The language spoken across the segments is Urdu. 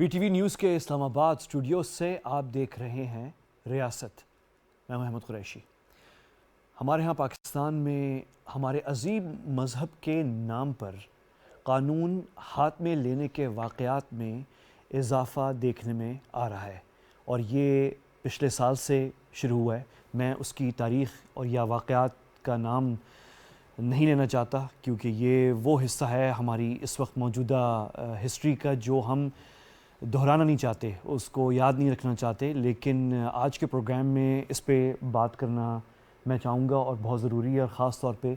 پی ٹی وی نیوز کے اسلام آباد اسٹوڈیو سے آپ دیکھ رہے ہیں ریاست۔ میں محمد قریشی۔ ہمارے ہاں پاکستان میں ہمارے عظیم مذہب کے نام پر قانون ہاتھ میں لینے کے واقعات میں اضافہ دیکھنے میں آ رہا ہے، اور یہ پچھلے سال سے شروع ہوا ہے۔ میں اس کی تاریخ اور یا واقعات کا نام نہیں لینا چاہتا، کیونکہ یہ وہ حصہ ہے ہماری اس وقت موجودہ ہسٹری کا جو ہم دہرانا نہیں چاہتے، اس کو یاد نہیں رکھنا چاہتے، لیکن آج کے پروگرام میں اس پہ بات کرنا میں چاہوں گا، اور بہت ضروری ہے، اور خاص طور پہ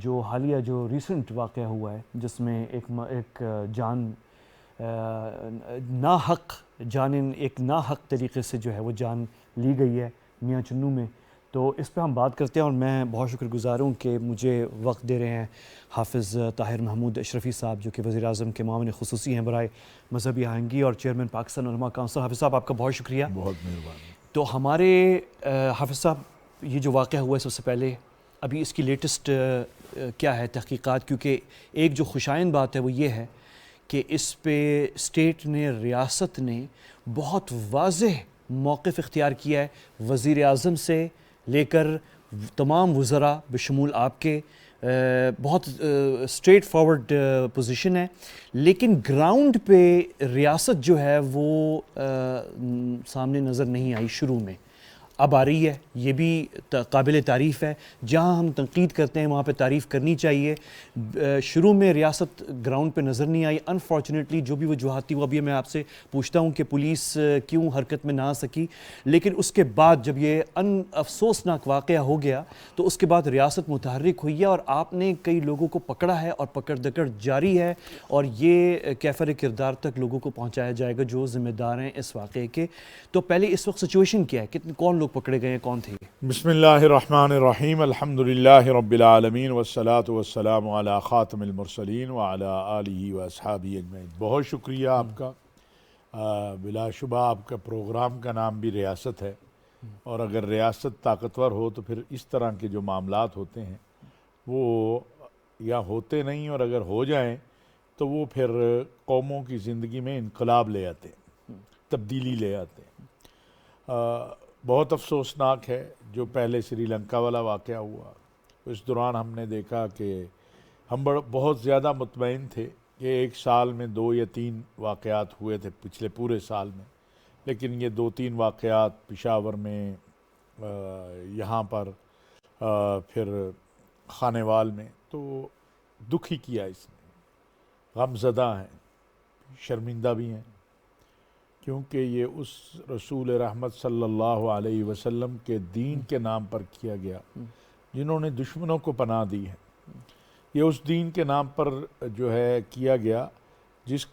جو حالیہ جو ریسنٹ واقعہ ہوا ہے جس میں ایک جان ایک ناحق طریقے سے جو ہے وہ جان لی گئی ہے میاں چنوں میں، تو اس پہ ہم بات کرتے ہیں۔ اور میں بہت شکر گزار ہوں کہ مجھے وقت دے رہے ہیں حافظ طاہر محمود اشرفی صاحب، جو کہ وزیر اعظم کے معاون خصوصی ہیں برائے مذہبی آہنگی اور چیئرمین پاکستان علماء کونسل۔ حافظ صاحب آپ کا بہت شکریہ۔ بہت مہربانی۔ تو ہمارے حافظ صاحب، یہ جو واقعہ ہوا ہے سب سے پہلے ابھی اس کی لیٹسٹ کیا ہے تحقیقات؟ کیونکہ ایک جو خوشائند بات ہے وہ یہ ہے کہ اس پہ اسٹیٹ نے، ریاست نے بہت واضح موقف اختیار کیا ہے، وزیر اعظم سے لے کر تمام وزراء بشمول آپ کے، بہت اسٹریٹ فارورڈ پوزیشن ہے، لیکن گراؤنڈ پہ ریاست جو ہے وہ سامنے نظر نہیں آئی شروع میں، اب آ رہی ہے۔ یہ بھی قابل تعریف ہے، جہاں ہم تنقید کرتے ہیں وہاں پہ تعریف کرنی چاہیے۔ شروع میں ریاست گراؤنڈ پہ نظر نہیں آئی، انفارچونیٹلی جو بھی وجوہات تھی وہ ابھی میں آپ سے پوچھتا ہوں کہ پولیس کیوں حرکت میں نہ آ سکی، لیکن اس کے بعد جب یہ افسوسناک واقعہ ہو گیا تو اس کے بعد ریاست متحرک ہوئی ہے، اور آپ نے کئی لوگوں کو پکڑا ہے اور پکڑ دکڑ جاری ہے، اور یہ کیفر کردار تک لوگوں کو پہنچایا جائے گا جو ذمہ دار ہیں اس واقعے کے۔ تو پہلے اس وقت سچویشن کیا ہے، کون لوگ پکڑے گئے ہیں، کون تھے یہ؟ بسم اللہ الرحمن الرحیم، الحمدللہ رب العالمین والصلاة والسلام علی خاتم المرسلین وعلی آلہ واصحابہ اجمعین۔ بہت شکریہ آپ کا۔ بلا شبہ آپ کا پروگرام کا نام بھی ریاست ہے، اور اگر ریاست طاقتور ہو تو پھر اس طرح کے جو معاملات ہوتے ہیں وہ یا ہوتے نہیں، اور اگر ہو جائیں تو وہ پھر قوموں کی زندگی میں انقلاب لے آتے ہیں، تبدیلی لے آتے ہیں۔ بہت افسوسناک ہے جو پہلے سری لنکا والا واقعہ ہوا۔ اس دوران ہم نے دیکھا کہ ہم بہت زیادہ مطمئن تھے کہ ایک سال میں 2 یا 3 واقعات ہوئے تھے پچھلے پورے سال میں، لیکن یہ 2-3 واقعات پشاور میں، یہاں پر، پھر خانیوال میں، تو دکھی کیا اس نے، غم زدہ ہیں، شرمندہ بھی ہیں، کیونکہ یہ اس رسول رحمت صلی اللہ علیہ وسلم کے دین کے نام پر کیا گیا جنہوں نے دشمنوں کو پناہ دی ہے۔ یہ اس دین کے نام پر جو ہے کیا گیا جس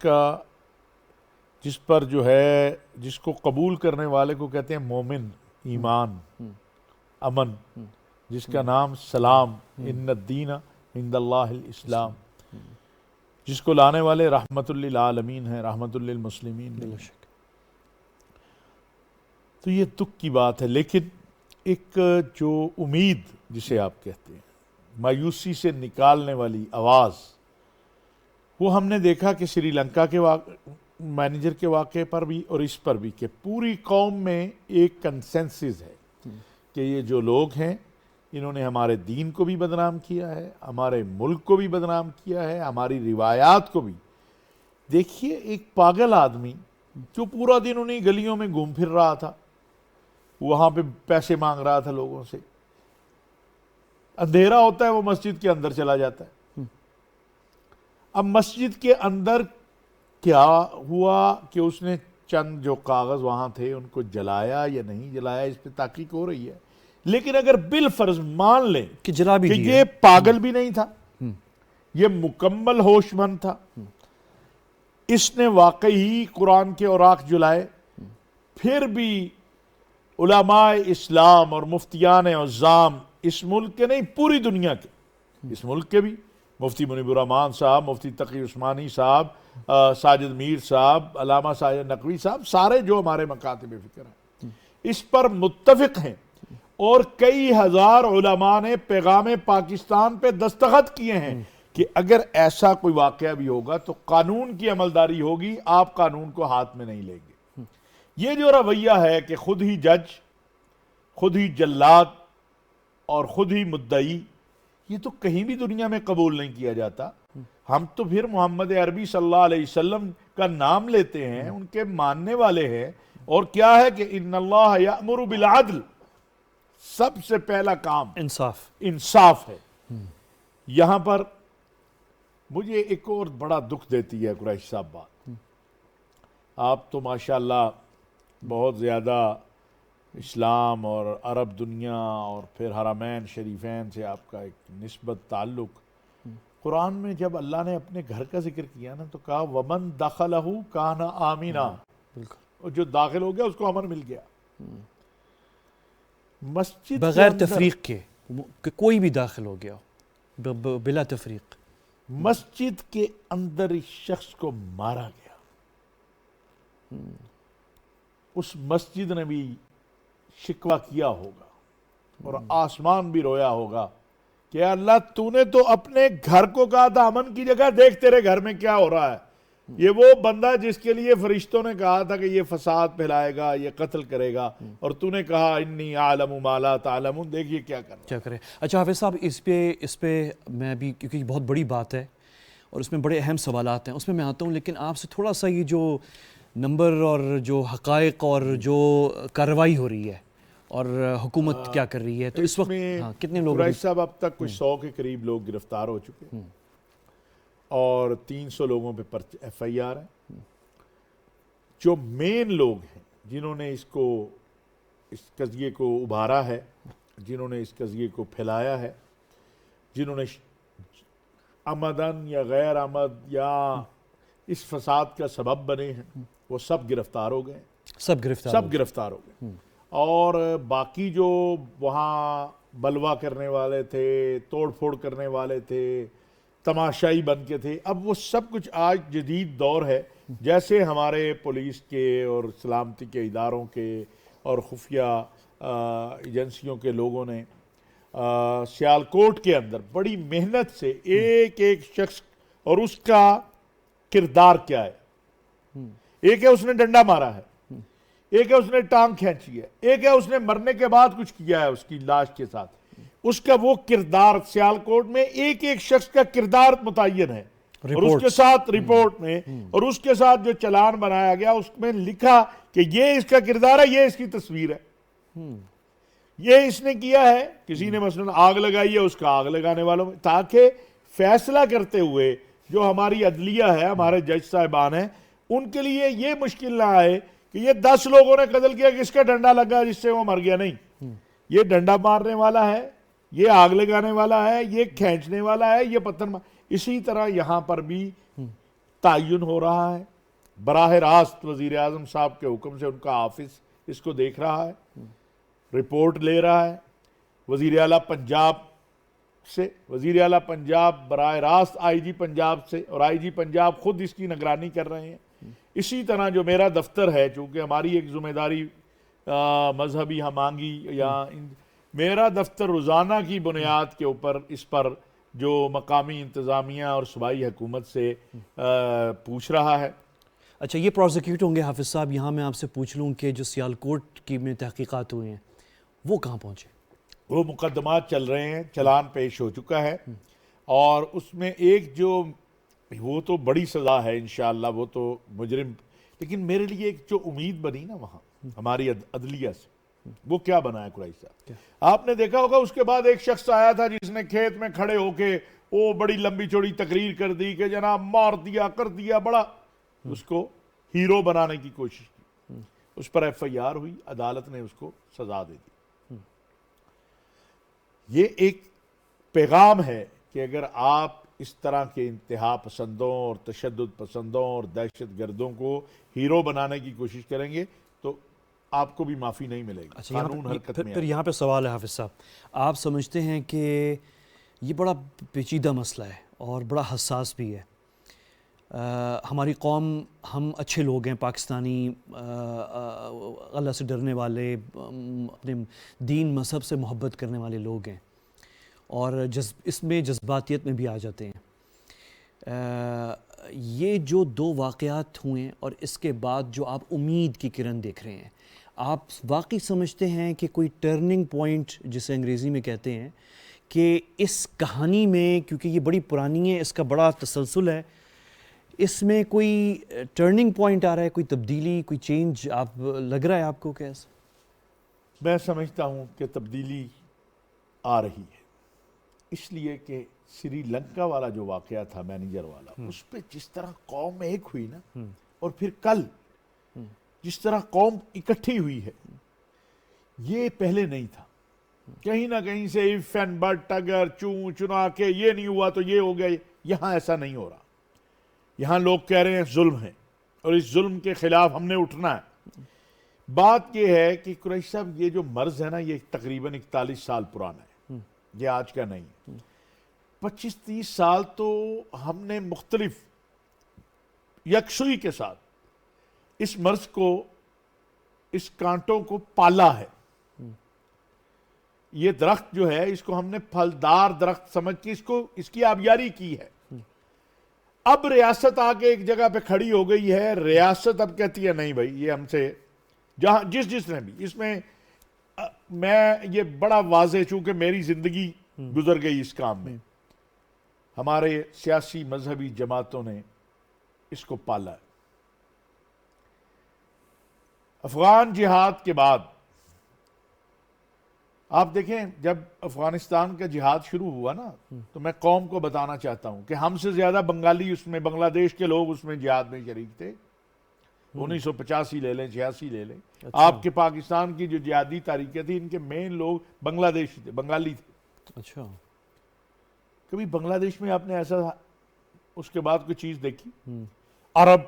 پر جو ہے، جس کو قبول کرنے والے کو کہتے ہیں مومن، ایمان، امن، جس کا نام سلام، ان الدین عند اللہ الاسلام، جس کو لانے والے رحمت للعالمین ہیں، رحمت للمسلمین بھی ہیں۔ تو یہ دکھ کی بات ہے، لیکن ایک جو امید جسے آپ کہتے ہیں، مایوسی سے نکالنے والی آواز، وہ ہم نے دیکھا کہ سری لنکا کے مینیجر کے واقعے پر بھی اور اس پر بھی، کہ پوری قوم میں ایک کنسنسس ہے کہ یہ جو لوگ ہیں انہوں نے ہمارے دین کو بھی بدنام کیا ہے، ہمارے ملک کو بھی بدنام کیا ہے، ہماری روایات کو بھی۔ دیکھیے ایک پاگل آدمی جو پورا دن انہیں گلیوں میں گھوم پھر رہا تھا، وہاں پہ پیسے مانگ رہا تھا لوگوں سے، اندھیرا ہوتا ہے وہ مسجد کے اندر چلا جاتا ہے۔ اب مسجد کے اندر کیا ہوا کہ اس نے چند جو کاغذ وہاں تھے ان کو جلایا یا نہیں جلایا، اس پہ تحقیق ہو رہی ہے، لیکن اگر بالفرض مان لیں کہ یہ پاگل بھی نہیں تھا، یہ مکمل ہوش مند تھا، اس نے واقعی قرآن کے اوراق جلائے، پھر بھی علماء اسلام اور مفتیان عظام اس ملک کے نہیں، پوری دنیا کے، اس ملک کے بھی، مفتی منیب الرحمان صاحب، مفتی تقی عثمانی صاحب، ساجد میر صاحب، علامہ ساجد نقوی صاحب، سارے جو ہمارے مکاتب فکر ہیں اس پر متفق ہیں، اور کئی ہزار علماء نے پیغام پاکستان پہ دستخط کیے ہیں کہ اگر ایسا کوئی واقعہ بھی ہوگا تو قانون کی عملداری ہوگی، آپ قانون کو ہاتھ میں نہیں لیں گے۔ یہ جو رویہ ہے کہ خود ہی جج، خود ہی جلاد اور خود ہی مدعی، یہ تو کہیں بھی دنیا میں قبول نہیں کیا جاتا۔ ہم تو پھر محمد عربی صلی اللہ علیہ وسلم کا نام لیتے ہیں، ان کے ماننے والے ہیں، اور کیا ہے کہ ان اللہ یأمر بالعدل، سب سے پہلا کام انصاف ہے۔ یہاں پر مجھے ایک اور بڑا دکھ دیتی ہے قریشی صاحب بات، آپ تو ماشاءاللہ بہت زیادہ اسلام اور عرب دنیا اور پھر حرمین شریفین سے آپ کا ایک نسبت تعلق، قرآن میں جب اللہ نے اپنے گھر کا ذکر کیا نا تو کہا وَمَن دَخَلَهُ كَانَ آمِنًا، اور جو داخل ہو گیا اس کو امن مل گیا۔ مسجد بغیر تفریق کے کہ کوئی بھی داخل ہو گیا بلا تفریق، مسجد کے اندر اس شخص کو مارا گیا، اس مسجد نے بھی شکوہ کیا ہوگا اور آسمان بھی رویا ہوگا کہ اللہ تو نے تو اپنے گھر کو کہا تھا امن کی جگہ، دیکھ تیرے گھر میں کیا ہو رہا ہے۔ یہ وہ بندہ جس کے لیے فرشتوں نے کہا تھا کہ یہ فساد پھیلائے گا، یہ قتل کرے گا، اور تو نے کہا انی اعلم ما لا تعلمون، دیکھیے کیا کرے۔ اچھا حافظ صاحب، اس پہ میں بھی، کیونکہ یہ بہت بڑی بات ہے اور اس میں بڑے اہم سوالات ہیں، اس میں آتا ہوں، لیکن آپ سے تھوڑا سا یہ جو نمبر اور جو حقائق اور جو کارروائی ہو رہی ہے اور حکومت کیا کر رہی ہے، تو اس وقت کتنے لوگ؟ قریشی صاحب اب تک کوئی 100 کے قریب لوگ گرفتار ہو چکے اور 300 لوگوں پہ ایف آئی آر ہے۔ جو مین لوگ ہیں جنہوں نے اس قضیے کو ابھارا ہے، جنہوں نے اس قضیے کو پھیلایا ہے، جنہوں نے عمدن یا غیر عمد یا اس فساد کا سبب بنے ہیں، وہ سب گرفتار ہو گئے، سب گرفتار ہو گئے۔ اور باقی جو وہاں بلوا کرنے والے تھے، توڑ پھوڑ کرنے والے تھے، تماشائی بن کے تھے، اب وہ سب کچھ آج جدید دور ہے، جیسے ہمارے پولیس کے اور سلامتی کے اداروں کے اور خفیہ ایجنسیوں کے لوگوں نے سیالکوٹ کے اندر بڑی محنت سے ایک ایک شخص، اور اس کا کردار کیا ہے، ایک ہے اس نے ڈنڈا مارا ہے، ایک ہے اس نے ٹانگ کھینچی ہے، ایک ہے اس نے مرنے کے بعد کچھ کیا ہے اس کی لاش کے ساتھ، اس کا وہ کردار سیالکوٹ میں ایک ایک شخص کا کردار متعین ہے، اور اس کے ساتھ رپورٹ میں اور اس کے ساتھ جو چلان بنایا گیا اس میں لکھا کہ یہ اس کا کردار ہے، یہ اس کی تصویر ہے، یہ اس نے کیا ہے۔ کسی نے مثلا آگ لگائی ہے، اس کا آگ لگانے والوں میں، تاکہ فیصلہ کرتے ہوئے جو ہماری عدلیہ ہے، ہمارے جج صاحبان ہیں، ان کے لیے یہ مشکل نہ آئے کہ یہ 10 لوگوں نے قتل کیا، کس کا ڈنڈا لگا جس سے وہ مر گیا، نہیں، یہ ڈنڈا مارنے والا ہے، یہ آگ لگانے والا ہے، یہ کھینچنے والا ہے، یہ پتھر اسی طرح یہاں پر بھی تعین ہو رہا ہے۔ براہ راست وزیر اعظم صاحب کے حکم سے ان کا آفس اس کو دیکھ رہا ہے، رپورٹ لے رہا ہے، وزیر اعلیٰ پنجاب سے، وزیر اعلیٰ پنجاب براہ راست آئی جی پنجاب سے، اور آئی جی پنجاب خود اس کی نگرانی کر رہے ہیں۔ اسی طرح جو میرا دفتر ہے، چونکہ ہماری ایک ذمہ داری مذہبی ہمانگی، یا میرا دفتر روزانہ کی بنیاد کے اوپر اس پر جو مقامی انتظامیہ اور صوبائی حکومت سے پوچھ رہا ہے۔ اچھا، یہ پروزیکیوٹ ہوں گے حافظ صاحب، یہاں میں آپ سے پوچھ لوں کہ جو سیالکوٹ کی میں تحقیقات ہوئے ہیں وہ کہاں پہنچے؟ وہ مقدمات چل رہے ہیں، چلان پیش ہو چکا ہے، اور اس میں ایک جو وہ تو بڑی سزا ہے انشاءاللہ، وہ تو مجرم، لیکن میرے لیے ایک جو امید بنی نا وہاں ہماری عدلیہ سے، وہ کیا بنا ہے قریشی صاحب؟ آپ نے دیکھا ہوگا اس کے بعد ایک شخص آیا تھا جس نے کھیت میں کھڑے ہو کے وہ بڑی لمبی چوڑی تقریر کر دی کہ جناب مار دیا کر دیا، بڑا اس کو ہیرو بنانے کی کوشش کی، اس پر ایف آئی آر ہوئی، عدالت نے اس کو سزا دے دی۔ یہ ایک پیغام ہے کہ اگر آپ اس طرح کے انتہا پسندوں اور تشدد پسندوں اور دہشت گردوں کو ہیرو بنانے کی کوشش کریں گے تو آپ کو بھی معافی نہیں ملے گی، قانون حرکت میں۔ پھر یہاں پہ سوال ہے حافظ صاحب، آپ سمجھتے ہیں کہ یہ بڑا پیچیدہ مسئلہ ہے اور بڑا حساس بھی ہے، ہماری قوم، ہم اچھے لوگ ہیں، پاکستانی، اللہ سے ڈرنے والے، اپنے دین مذہب سے محبت کرنے والے لوگ ہیں، اور اس میں جذباتیت میں بھی آ جاتے ہیں، یہ جو دو واقعات ہوئے اور اس کے بعد جو آپ امید کی کرن دیکھ رہے ہیں، آپ واقعی سمجھتے ہیں کہ کوئی ٹرننگ پوائنٹ جسے انگریزی میں کہتے ہیں کہ اس کہانی میں، کیونکہ یہ بڑی پرانی ہے، اس کا بڑا تسلسل ہے، اس میں کوئی ٹرننگ پوائنٹ آ رہا ہے، کوئی تبدیلی، کوئی چینج آپ لگ رہا ہے آپ کو کیسا؟ میں سمجھتا ہوں کہ تبدیلی آ رہی ہے، اس لیے کہ سری لنکا والا جو واقعہ تھا مینیجر والا، اس پہ جس طرح قوم ایک ہوئی نا، اور پھر کل جس طرح قوم اکٹھی ہوئی ہے، یہ پہلے نہیں تھا. کہیں نہ کہیں سے if and but اگر چنا کے یہ نہیں ہوا تو یہ ہو گیا. یہاں ایسا نہیں ہو رہا. یہاں لوگ کہہ رہے ہیں ظلم ہے اور اس ظلم کے خلاف ہم نے اٹھنا ہے. بات یہ ہے کہ قریشی صاحب یہ جو مرض ہے نا، یہ تقریباً 41 سال پرانا ہے، یہ آج کا نہیں ہے. 25-30 سال تو ہم نے مختلف یکسوئی کے ساتھ اس مرض کو، اس کانٹوں کو پالا ہے. یہ درخت جو ہے اس کو ہم نے پھلدار درخت سمجھ کے اس کی آبیاری کی ہے. اب ریاست آگے ایک جگہ پہ کھڑی ہو گئی ہے. ریاست اب کہتی ہے نہیں بھائی، یہ ہم سے جہاں جس نے بھی اس میں یہ بڑا واضح، چونکہ میری زندگی گزر گئی اس کام میں، ہمارے سیاسی مذہبی جماعتوں نے اس کو پالا ہے. افغان جہاد کے بعد آپ دیکھیں، جب افغانستان کا جہاد شروع ہوا نا، تو میں قوم کو بتانا چاہتا ہوں کہ ہم سے زیادہ بنگالی اس میں، بنگلہ دیش کے لوگ اس میں جہاد میں شریک تھے. 1985 لے لیں، 86 لے لیں. آپ کے پاکستان کی جو جہادی تاریخیں تھی، ان کے مین لوگ بنگلہ دیشی تھے، بنگالی تھے. اچھا، کبھی بنگلہ دیش میں آپ نے ایسا اس کے بعد کوئی چیز دیکھی؟ عرب،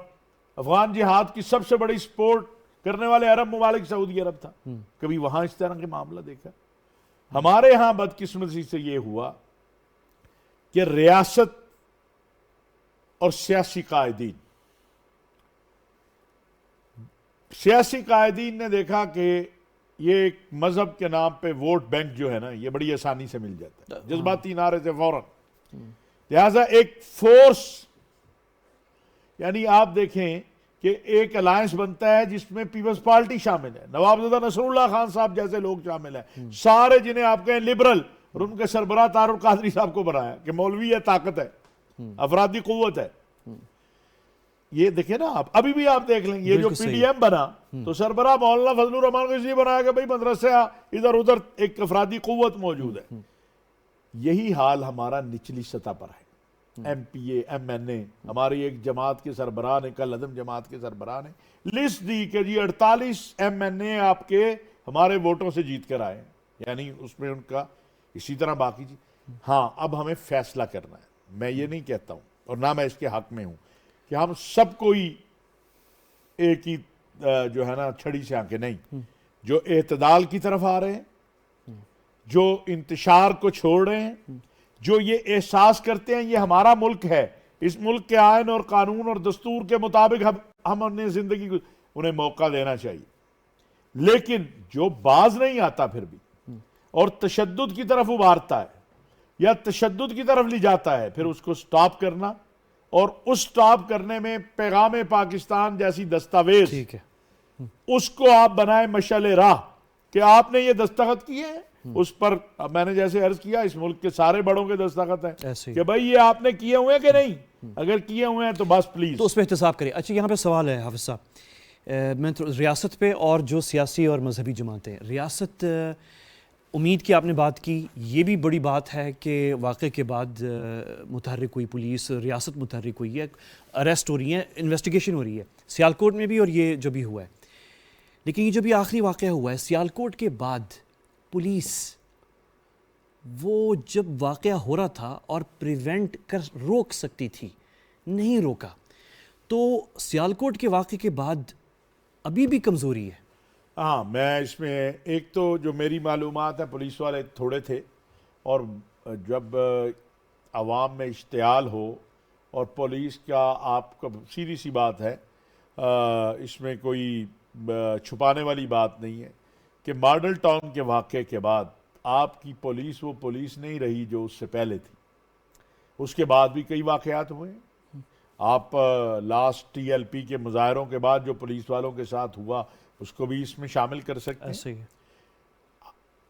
افغان جہاد کی سب سے بڑی سپورٹ کرنے والے عرب ممالک سعودی عرب تھا. کبھی وہاں اس طرح کے معاملہ دیکھا؟ ہمارے ہاں بدقسمتی سے یہ ہوا کہ ریاست اور سیاسی قائدین نے دیکھا کہ یہ ایک مذہب کے نام پہ ووٹ بینک جو ہے نا، یہ بڑی آسانی سے مل جاتا ہے، جذباتی نعرے سے فوراً. لہذا ایک فورس، یعنی آپ دیکھیں کہ ایک الائنس بنتا ہے جس میں پیپلز پارٹی شامل ہے، نواب زدہ نصر اللہ خان صاحب جیسے لوگ شامل ہیں، سارے جنہیں آپ کہیں لبرل، اور ان کے سربراہ طاہر القادری صاحب کو بنایا کہ مولوی ہے، طاقت ہے، افرادی قوت ہے. یہ دیکھیں نا آپ، ابھی بھی آپ دیکھ لیں، یہ جو پی ڈی ایم بنا تو سربراہ مولانا فضل الرحمان کو اس لیے بنایا کہ بھائی مدرسے ادھر ادھر ایک افرادی قوت موجود ہے. یہی حال ہمارا نچلی سطح پر ہے. ایم پی اے، ایم این اے، ہماری ایک جماعت کے سربراہ نے، کل عدم جماعت کے سربراہ نے لسٹ دی کہ جی 48 ایم این اے آپ کے ہمارے ووٹوں سے جیت کر آئے، یعنی اس میں ان کا اسی طرح باقی جی. ہاں، اب ہمیں فیصلہ کرنا ہے. میں یہ نہیں کہتا ہوں اور نہ میں اس کے حق میں ہوں کہ ہم سب کوئی ایک ہی جو ہے نا چھڑی سے آنکھیں، نہیں. جو اعتدال کی طرف آ رہے ہیں، جو انتشار کو چھوڑ رہے ہیں، جو یہ احساس کرتے ہیں یہ ہمارا ملک ہے، اس ملک کے آئین اور قانون اور دستور کے مطابق ہم اپنی زندگی کو، انہیں موقع دینا چاہیے. لیکن جو باز نہیں آتا پھر بھی اور تشدد کی طرف ابھارتا ہے یا تشدد کی طرف لے جاتا ہے، پھر اس کو سٹاپ کرنا، اور اس سٹاپ کرنے میں پیغام پاکستان جیسی دستاویز، اس کو آپ بنائیں مشعل راہ کہ آپ نے یہ دستخط کیے ہیں اس پر. میں نے جیسے عرض کیا، اس ملک کے سارے بڑوں کے دستخط ہیں کہ بھائی یہ آپ نے کیے ہوئے ہیں کہ نہیں، اگر کیے ہوئے ہیں تو بس پلیز تو اس پہ احتساب کریں. اچھا، یہاں پہ سوال ہے حافظ صاحب، میں ریاست پہ اور جو سیاسی اور مذہبی جماعتیں، ریاست، امید کی آپ نے بات کی، یہ بھی بڑی بات ہے کہ واقعے کے بعد متحرک ہوئی پولیس، ریاست متحرک ہوئی ہے، اریسٹ ہو رہی ہیں، انویسٹیگیشن ہو رہی ہے سیالکوٹ میں بھی اور یہ جو بھی ہوا ہے. لیکن یہ جو بھی آخری واقعہ ہوا ہے سیالکوٹ کے بعد، پولیس وہ جب واقعہ ہو رہا تھا اور پریونٹ کر روک سکتی تھی، نہیں روکا. تو سیالکوٹ کے واقعے کے بعد ابھی بھی کمزوری ہے. ہاں، میں اس میں ایک تو جو میری معلومات ہے، پولیس والے تھوڑے تھے، اور جب عوام میں اشتعال ہو اور پولیس کا، آپ کو سیدھی سی بات ہے، اس میں کوئی چھپانے والی بات نہیں ہے کہ ماڈل ٹاؤن کے واقعے کے بعد آپ کی پولیس وہ پولیس نہیں رہی جو اس سے پہلے تھی. اس کے بعد بھی کئی واقعات ہوئے ہیں. آپ لاسٹ ٹی ایل پی کے مظاہروں کے بعد جو پولیس والوں کے ساتھ ہوا اس کو بھی اس میں شامل کر سکتے ہیں. ایسے ہی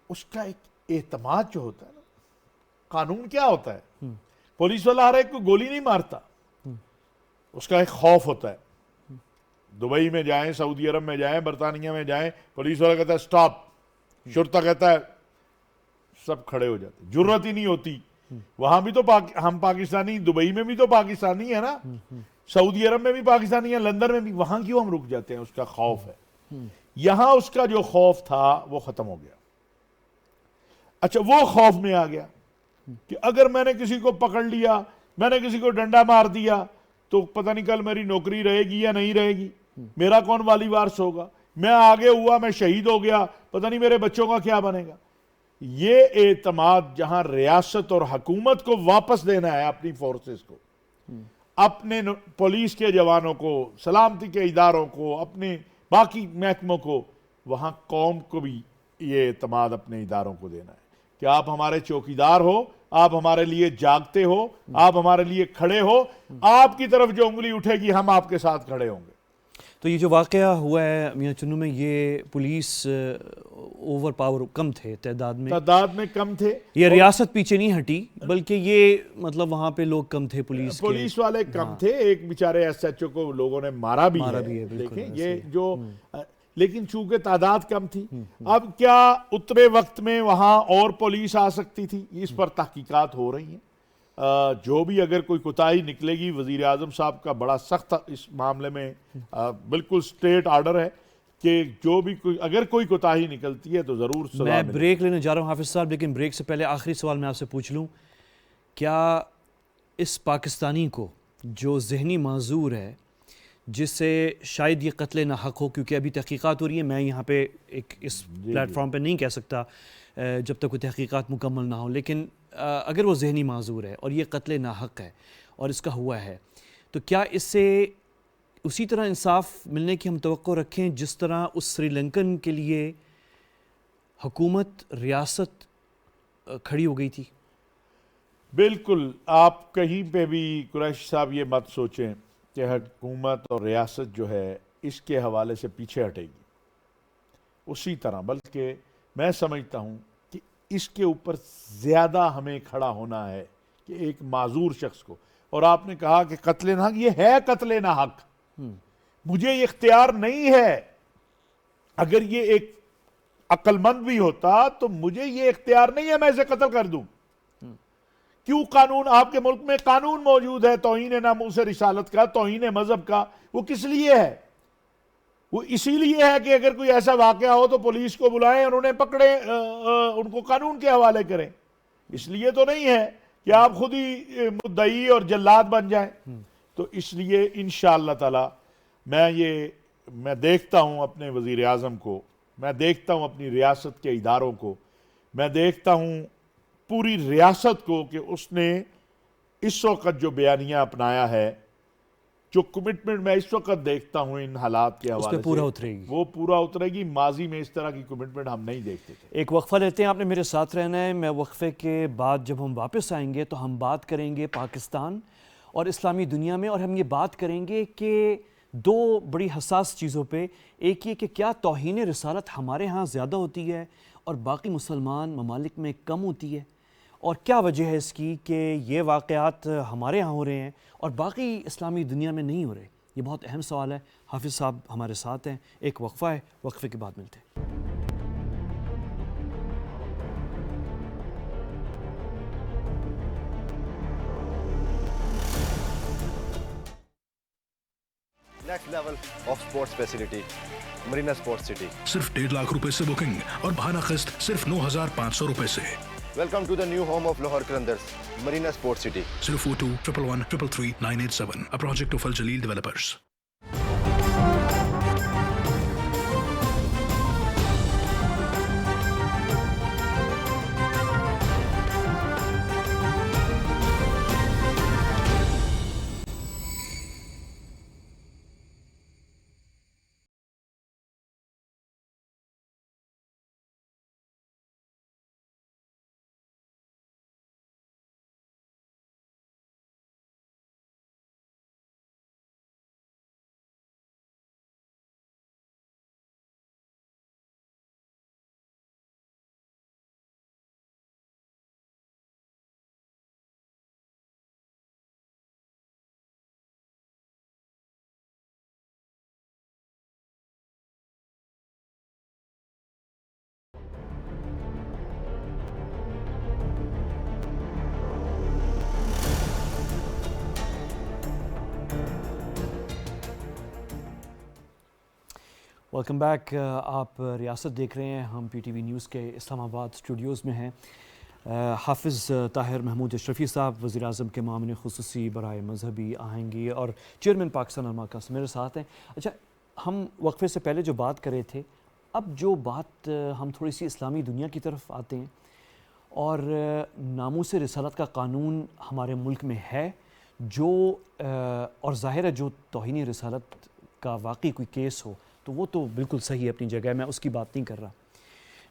اس کا ایک اعتماد جو ہوتا ہے نا, قانون کیا ہوتا ہے, پولیس والا ہر ایک کو گولی نہیں مارتا, اس کا ایک خوف ہوتا ہے. دبئی میں جائیں, سعودی عرب میں جائیں, برطانیہ میں جائیں, پولیس والا کہتا ہے سٹاپ, شرطہ کہتا ہے, سب کھڑے ہو جاتے, جرت ہی نہیں ہوتی. وہاں بھی تو ہم پاکستانی, دبئی میں بھی تو پاکستانی ہے نا, سعودی عرب میں بھی پاکستانی ہے, لندن میں بھی, وہاں کیوں ہم رک جاتے ہیں؟ اس کا خوف ہے. یہاں اس کا جو خوف تھا وہ ختم ہو گیا. اچھا, وہ خوف میں آ گیا کہ اگر میں نے کسی کو پکڑ لیا, میں نے کسی کو ڈنڈا مار دیا, تو پتہ نہیں کل میری نوکری رہے گی یا نہیں رہے گی, میرا کون والی وارث ہوگا, میں آگے ہوا, میں شہید ہو گیا, پتہ نہیں میرے بچوں کا کیا بنے گا. یہ اعتماد جہاں ریاست اور حکومت کو واپس دینا ہے اپنی فورسز کو, اپنے پولیس کے جوانوں کو, سلامتی کے اداروں کو, اپنے باقی محکموں کو, وہاں قوم کو بھی یہ اعتماد اپنے اداروں کو دینا ہے کہ آپ ہمارے چوکیدار ہو, آپ ہمارے لیے جاگتے ہو, آپ ہمارے لیے کھڑے ہو, آپ کی طرف جو انگلی اٹھے گی ہم آپ کے ساتھ کھڑے ہوں گے. تو یہ جو واقعہ ہوا ہے میاں چنو میں, یہ پولیس اوور پاور کم تھے تعداد میں کم تھے, یہ ریاست پیچھے نہیں ہٹی بلکہ یہ مطلب وہاں پہ لوگ کم تھے, پولیس والے کم تھے. ایک بیچارے ایس ایچ او کو لوگوں نے مارا بھی ہے, دیکھیں یہ جو, لیکن چونکہ تعداد کم تھی. اب کیا اترے وقت میں وہاں اور پولیس آ سکتی تھی؟ اس پر تحقیقات ہو رہی ہیں. جو بھی اگر کوئی کوتاہی نکلے گی, وزیر اعظم صاحب کا بڑا سخت اس معاملے میں بالکل سٹیٹ آرڈر ہے کہ جو بھی اگر کوئی کوتاہی نکلتی ہے تو ضرور سزا میں ملے. بریک لینے جا رہا ہوں حافظ صاحب, لیکن بریک سے پہلے آخری سوال میں آپ سے پوچھ لوں, کیا اس پاکستانی کو جو ذہنی معذور ہے, جس سے شاید یہ قتل نہ حق ہو, کیونکہ ابھی تحقیقات ہو رہی ہیں, میں یہاں پہ اس پلیٹ فارم پہ نہیں کہہ سکتا جب تک کوئی تحقیقات مکمل نہ ہو, لیکن اگر وہ ذہنی معذور ہے اور یہ قتل نہ حق ہے اور اس کا ہوا ہے, تو کیا اس سے اسی طرح انصاف ملنے کی ہم توقع رکھیں جس طرح اس سری لنکن کے لیے حکومت, ریاست کھڑی ہو گئی تھی؟ بالکل. آپ کہیں پہ بھی قریشی صاحب یہ مت سوچیں کہ حکومت اور ریاست جو ہے اس کے حوالے سے پیچھے ہٹے گی. اسی طرح بلکہ میں سمجھتا ہوں کہ اس کے اوپر زیادہ ہمیں کھڑا ہونا ہے کہ ایک معذور شخص کو, اور آپ نے کہا کہ قتل نہ حق, یہ ہے قتل نہ حق. مجھے یہ اختیار نہیں ہے. اگر یہ ایک عقل مند بھی ہوتا تو مجھے یہ اختیار نہیں ہے میں اسے قتل کر دوں. کیوں قانون, آپ کے ملک میں قانون موجود ہے توہین ناموس رسالت کا, توہین مذہب کا, وہ کس لیے ہے؟ وہ اسی لیے ہے کہ اگر کوئی ایسا واقعہ ہو تو پولیس کو بلائیں اور انہیں پکڑیں, ان کو قانون کے حوالے کریں. اس لیے تو نہیں ہے کہ آپ خود ہی مدعی اور جلاد بن جائیں. تو اس لیے انشاءاللہ تعالی میں دیکھتا ہوں اپنے وزیر اعظم کو, میں دیکھتا ہوں اپنی ریاست کے اداروں کو, میں دیکھتا ہوں پوری ریاست کو کہ اس نے اس وقت جو بیانیہ اپنایا ہے, جو کمٹمنٹ میں اس وقت دیکھتا ہوں ان حالات کے حوالے سے, وہ پورا اترے گی. ماضی میں اس طرح کی کمٹمنٹ ہم نہیں دیکھتے تھے. ایک وقفہ لیتے ہیں, آپ نے میرے ساتھ رہنا ہے. میں وقفے کے بعد جب ہم واپس آئیں گے تو ہم بات کریں گے پاکستان اور اسلامی دنیا میں, اور ہم یہ بات کریں گے کہ دو بڑی حساس چیزوں پہ. ایک یہ کہ کیا توہین رسالت ہمارے ہاں زیادہ ہوتی ہے اور باقی مسلمان ممالک میں کم ہوتی ہے, اور کیا وجہ ہے اس کی کہ یہ واقعات ہمارے ہاں ہو رہے ہیں اور باقی اسلامی دنیا میں نہیں ہو رہے. یہ بہت اہم سوال ہے. حافظ صاحب ہمارے ساتھ ہیں, ایک وقفہ ہے, وقفے کے بعد ملتے ہیں. Next level of sports facility, Marina sports city. صرف 1.5 لاکھ روپے سے بکنگ اور بہانہ قسط صرف 9,500 روپے سے. Welcome to the new home of Lahore Qalandars, Marina sports city. 042 111 333 987, a project of Al Jaleel Developers. Welcome back. آپ ریاست دیکھ رہے ہیں. ہم پی ٹی وی نیوز کے اسلام آباد اسٹوڈیوز میں ہیں. حافظ طاہر محمود اشرفی صاحب وزیر اعظم کے معاون خصوصی برائے مذہبی آہنگی اور چیئرمین پاکستان علماء کونسل میرے ساتھ ہیں. اچھا، ہم وقفے سے پہلے جو بات کر رہے تھے، اب جو بات ہم تھوڑی سی اسلامی دنیا کی طرف آتے ہیں، اور ناموس رسالت کا قانون ہمارے ملک میں ہے جو اور ظاہر ہے جو توہین رسالت کا واقعی کوئی کیس ہو تو وہ تو بالکل صحیح ہے اپنی جگہ، میں اس کی بات نہیں کر رہا.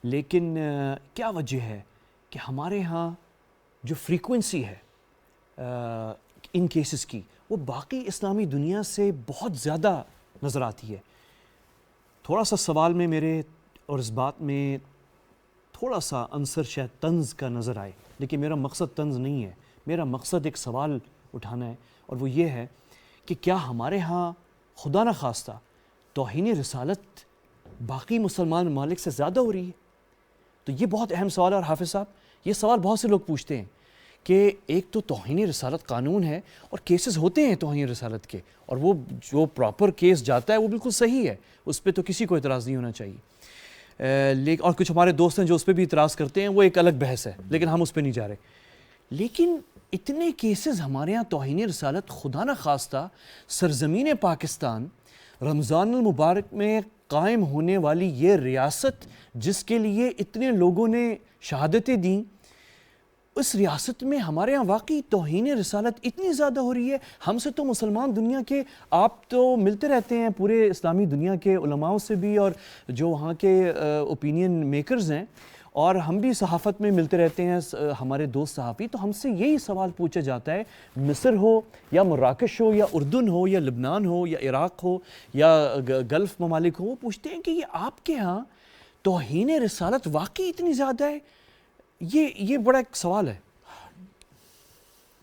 لیکن کیا وجہ ہے کہ ہمارے ہاں جو فریکوینسی ہے ان کیسز کی وہ باقی اسلامی دنیا سے بہت زیادہ نظر آتی ہے؟ تھوڑا سا سوال میں میرے اور اس بات میں تھوڑا سا عنصر شاید طنز کا نظر آئے، لیکن میرا مقصد طنز نہیں ہے. میرا مقصد ایک سوال اٹھانا ہے، اور وہ یہ ہے کہ کیا ہمارے ہاں خدا نہ خواستہ توہین رسالت باقی مسلمان ممالک سے زیادہ ہو رہی ہے؟ تو یہ بہت اہم سوال ہے. اور حافظ صاحب، یہ سوال بہت سے لوگ پوچھتے ہیں کہ ایک تو توہین رسالت قانون ہے اور کیسز ہوتے ہیں توہین رسالت کے، اور وہ جو پراپر کیس جاتا ہے وہ بالکل صحیح ہے، اس پہ تو کسی کو اعتراض نہیں ہونا چاہیے. اور کچھ ہمارے دوست ہیں جو اس پہ بھی اعتراض کرتے ہیں، وہ ایک الگ بحث ہے، لیکن ہم اس پہ نہیں جا رہے. لیکن اتنے کیسز ہمارے یہاں توہین رسالت، خدا نہ خواستہ سرزمین پاکستان، رمضان المبارک میں قائم ہونے والی یہ ریاست جس کے لیے اتنے لوگوں نے شہادتیں دیں، اس ریاست میں ہمارے یہاں واقعی توہین رسالت اتنی زیادہ ہو رہی ہے. ہم سے تو مسلمان دنیا کے، آپ تو ملتے رہتے ہیں پورے اسلامی دنیا کے علماء سے بھی اور جو وہاں کے اوپینین میکرز ہیں، اور ہم بھی صحافت میں ملتے رہتے ہیں، ہمارے دوست صحافی، تو ہم سے یہی سوال پوچھا جاتا ہے، مصر ہو یا مراکش ہو یا اردن ہو یا لبنان ہو یا عراق ہو یا گلف ممالک ہو، وہ پوچھتے ہیں کہ یہ آپ کے ہاں توہین رسالت واقعی اتنی زیادہ ہے؟ یہ بڑا ایک سوال ہے.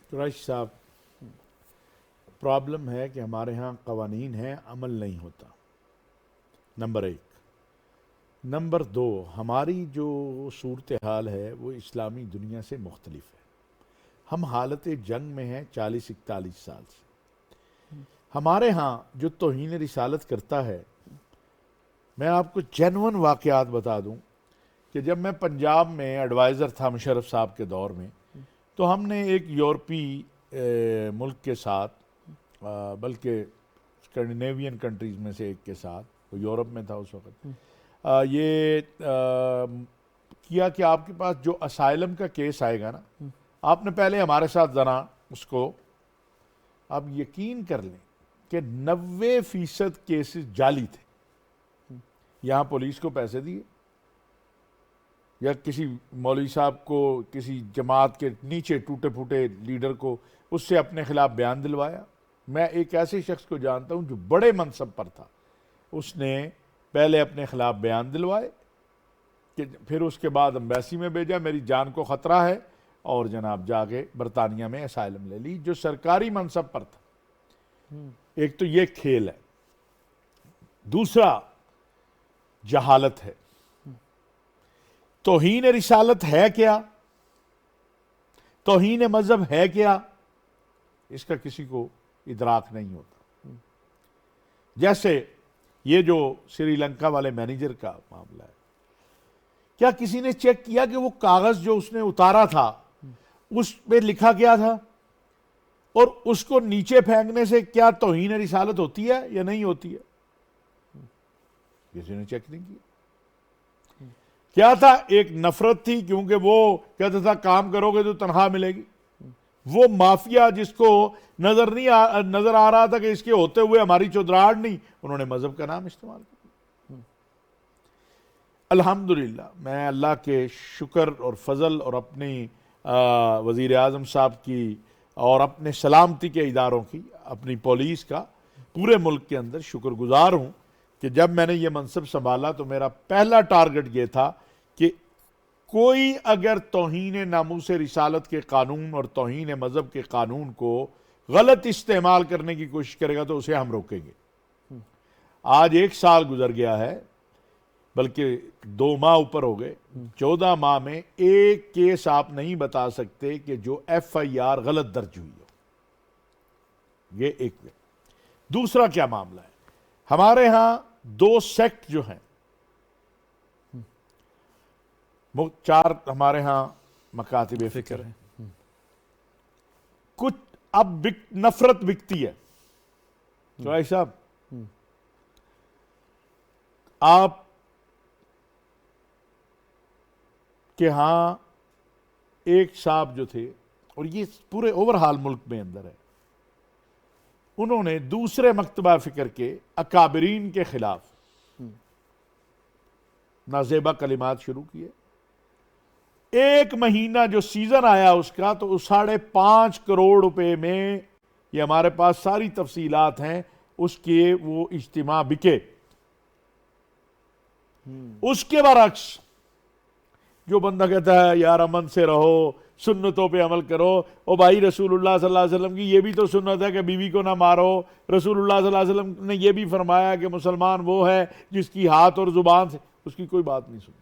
قریش صاحب، پرابلم ہے کہ ہمارے ہاں قوانین ہیں، عمل نہیں ہوتا، نمبر 1. نمبر 2، ہماری جو صورتحال ہے وہ اسلامی دنیا سے مختلف ہے. ہم حالت جنگ میں ہیں 40-41 سال سے. ہمارے ہاں جو توہین رسالت کرتا ہے، میں آپ کو جینون واقعات بتا دوں کہ جب میں پنجاب میں ایڈوائزر تھا مشرف صاحب کے دور میں، تو ہم نے ایک یورپی ملک کے ساتھ، بلکہ اسکینڈینیوین کنٹریز میں سے ایک کے ساتھ، وہ یورپ میں تھا اس وقت، یہ کیا کہ آپ کے پاس جو اسائلم کا کیس آئے گا نا، آپ نے پہلے ہمارے ساتھ ذرا اس کو، آپ یقین کر لیں کہ 90% کیسز جعلی تھے. یہاں پولیس کو پیسے دیے یا کسی مولوی صاحب کو، کسی جماعت کے نیچے ٹوٹے پھوٹے لیڈر کو، اس سے اپنے خلاف بیان دلوایا. میں ایک ایسے شخص کو جانتا ہوں جو بڑے منصب پر تھا، اس نے پہلے اپنے خلاف بیان دلوائے، کہ پھر اس کے بعد امبیسی میں بھیجا، میری جان کو خطرہ ہے، اور جناب جا کے برطانیہ میں اسائلم لے لی، جو سرکاری منصب پر تھا. ایک تو یہ کھیل ہے. دوسرا جہالت ہے. توہین رسالت ہے کیا؟ توہین مذہب ہے کیا؟ اس کا کسی کو ادراک نہیں ہوتا. جیسے یہ جو سری لنکا والے مینیجر کا معاملہ ہے، کیا کسی نے چیک کیا کہ وہ کاغذ جو اس نے اتارا تھا اس پہ لکھا کیا تھا، اور اس کو نیچے پھینکنے سے کیا توہین رسالت ہوتی ہے یا نہیں ہوتی ہے؟ کسی نے چیک نہیں کیا. کیا تھا؟ ایک نفرت تھی، کیونکہ وہ کہتا تھا کام کرو گے تو تنخواہ ملے گی. وہ مافیا جس کو نظر آ رہا تھا کہ اس کے ہوتے ہوئے ہماری چودراہٹ نہیں، انہوں نے مذہب کا نام استعمال کیا. الحمدللہ میں اللہ کے شکر اور فضل اور اپنی وزیر اعظم صاحب کی اور اپنے سلامتی کے اداروں کی، اپنی پولیس کا، پورے ملک کے اندر شکر گزار ہوں کہ جب میں نے یہ منصب سنبھالا تو میرا پہلا ٹارگٹ یہ تھا کہ کوئی اگر توہین ناموس رسالت کے قانون اور توہین مذہب کے قانون کو غلط استعمال کرنے کی کوشش کرے گا تو اسے ہم روکیں گے. آج 1 سال گزر گیا ہے، بلکہ 2 ماہ اوپر ہو گئے. 14 ماہ میں ایک کیس آپ نہیں بتا سکتے کہ جو FIR غلط درج ہوئی ہو. یہ ایک. دوسرا کیا معاملہ ہے، ہمارے ہاں دو سیکٹ جو ہیں، 4 ہمارے ہاں مکاتب فکر ہیں، کچھ اب نفرت بکتی ہے. تو بھائی صاحب آپ کے ہاں ایک صاحب جو تھے، اور یہ پورے اوورہال ملک میں اندر ہے، انہوں نے دوسرے مکتبہ فکر کے اکابرین کے خلاف نازیبا کلمات شروع کیے. 1 مہینہ جو سیزن آیا اس کا، تو 5.5 کروڑ روپے میں، یہ ہمارے پاس ساری تفصیلات ہیں، اس کے وہ اجتماع بکے. اس کے برعکس جو بندہ کہتا ہے یار امن سے رہو، سنتوں پہ عمل کرو، او بھائی رسول اللہ صلی اللہ علیہ وسلم کی یہ بھی تو سنت ہے کہ بیوی کو نہ مارو. رسول اللہ صلی اللہ علیہ وسلم نے یہ بھی فرمایا کہ مسلمان وہ ہے جس کی ہاتھ اور زبان سے، اس کی کوئی بات نہیں سنتی.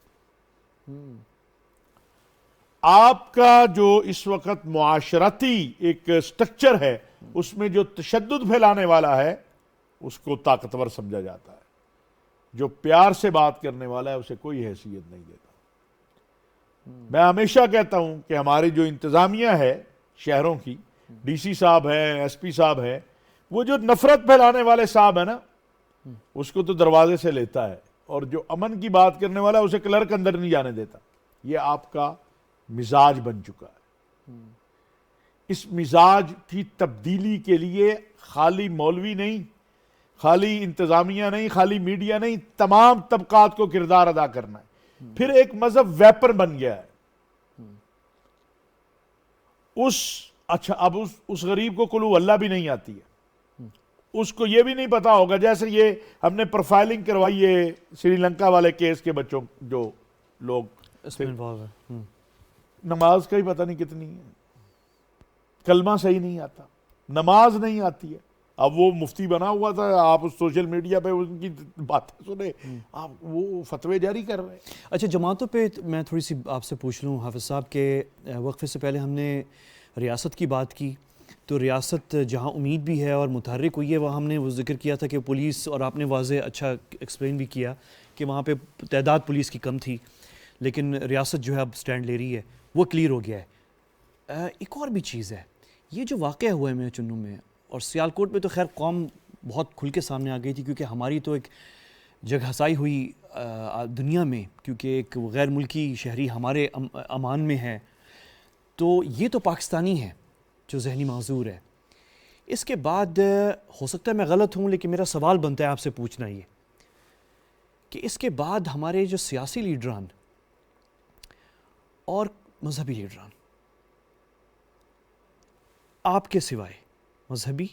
آپ کا جو اس وقت معاشرتی ایک سٹرکچر ہے، اس میں جو تشدد پھیلانے والا ہے اس کو طاقتور سمجھا جاتا ہے. جو پیار سے بات کرنے والا ہے اسے کوئی حیثیت نہیں دیتا. میں ہمیشہ کہتا ہوں کہ ہماری جو انتظامیہ ہے شہروں کی، ڈی سی صاحب ہے، ایس پی صاحب ہے، وہ جو نفرت پھیلانے والے صاحب ہے نا، اس کو تو دروازے سے لیتا ہے، اور جو امن کی بات کرنے والا ہے اسے کلرک اندر نہیں جانے دیتا. یہ آپ کا مزاج بن چکا ہے. اس مزاج کی تبدیلی کے لیے خالی مولوی نہیں، خالی انتظامیہ نہیں، خالی میڈیا نہیں، تمام طبقات کو کردار ادا کرنا ہے. پھر ایک مذہب ویپن بن گیا ہے. اچھا اب اس غریب کو قل اللہ بھی نہیں آتی ہے، اس کو یہ بھی نہیں پتا ہوگا، جیسے یہ ہم نے پروفائلنگ کروائی ہے سری لنکا والے کیس کے بچوں، جو لوگ اس میں انوالو ہے، نماز کا ہی پتہ نہیں کتنی ہے، کلمہ صحیح نہیں آتا، نماز نہیں آتی ہے. اب وہ مفتی بنا ہوا تھا، آپ اس سوشل میڈیا پہ ان کی باتیں سنے، آپ وہ فتوے جاری کر رہے ہیں. اچھا جماعتوں پہ میں تھوڑی سی آپ سے پوچھ لوں حافظ صاحب کہ وقفے سے پہلے ہم نے ریاست کی بات کی، تو ریاست جہاں امید بھی ہے اور متحرک ہوئی ہے، وہاں ہم نے وہ ذکر کیا تھا کہ پولیس، اور آپ نے واضح اچھا ایکسپلین بھی کیا کہ وہاں پہ تعداد پولیس کی کم تھی، لیکن ریاست جو ہے اب سٹینڈ لے رہی ہے، وہ کلیئر ہو گیا ہے. ایک اور بھی چیز ہے، یہ جو واقعہ ہوا ہے میں چنوں میں اور سیالکوٹ میں، تو خیر قوم بہت کھل کے سامنے آ گئی تھی، کیونکہ ہماری تو ایک جگہ ہسائی ہوئی دنیا میں، کیونکہ ایک غیر ملکی شہری ہمارے امان میں ہے، تو یہ تو پاکستانی ہے جو ذہنی معذور ہے. اس کے بعد ہو سکتا ہے میں غلط ہوں، لیکن میرا سوال بنتا ہے آپ سے پوچھنا یہ کہ اس کے بعد ہمارے جو سیاسی لیڈران اور مذہبی لیڈران، آپ کے سوائے مذہبی